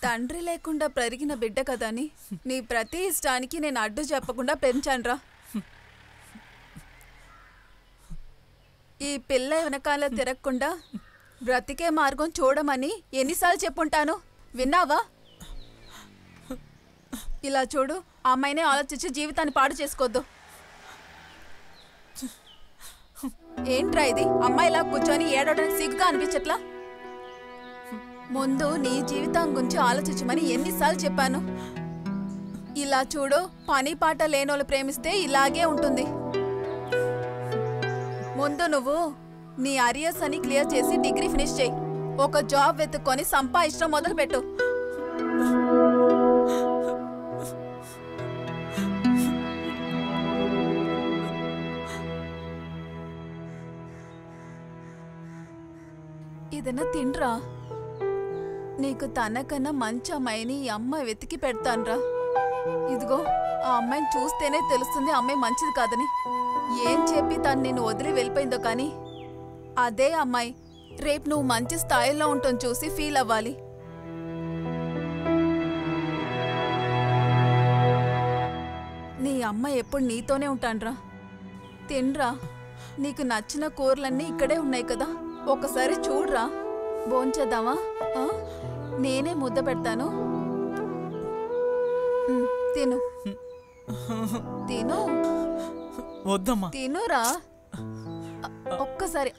తండ్రి లేకుండా పెరిగిన బిడ్డ కదని నీ ప్రతి ఇష్టానికి నేను అడ్డు చెప్పకుండా పెంచానురా. ఈ పిల్ల వెనకాల తిరగకుండా బ్రతికే మార్గం చూడమని ఎన్నిసార్లు చెప్పుంటాను, విన్నావా? ఇలా చూడు, ఆ అమ్మాయినే ఆలోచించి జీవితాన్ని పాడు చేసుకోవద్దు. ఏంట్రా ఇది, అమ్మాయిలా కూర్చొని ఏడవడానికి సిగ్గుగా అనిపించట్లా? ముందు నీ జీవితం గురించి ఆలోచించమని ఎన్నిసార్లు చెప్పాను. ఇలా చూడు, పని పాట లేనోళ్ళు ప్రేమిస్తే ఇలాగే ఉంటుంది. ముందు నువ్వు నీ అరియర్స్ అని క్లియర్ చేసి డిగ్రీ ఫినిష్ చేయి. ఒక జాబ్ వెతుక్కొని సంపాదించడం మొదలుపెట్టు. ఏదైనా తినరా, నీకు తనకన్నా మంచి అమ్మాయిని ఈ అమ్మాయి వెతికి పెడతాన్రా. ఇదిగో, ఆ అమ్మాయిని చూస్తేనే తెలుస్తుంది అమ్మాయి మంచిది కాదని. ఏం చెప్పి తను నిన్ను వదిలి వెళ్ళిపోయిందో కానీ అదే అమ్మాయి రేపు నువ్వు మంచి స్థాయిలో ఉంటుంది చూసి ఫీల్ అవ్వాలి. నీ అమ్మాయి ఎప్పుడు నీతోనే ఉంటాన్రా. తినరా, నీకు నచ్చిన కూరలన్నీ ఇక్కడే ఉన్నాయి కదా, ఒకసారి చూడరా. భోంచేద్దామా? నేనే ముద్ద పెడతాను, తిను. తిను. వద్దమ్మా, తినురా ఒక్కసారి.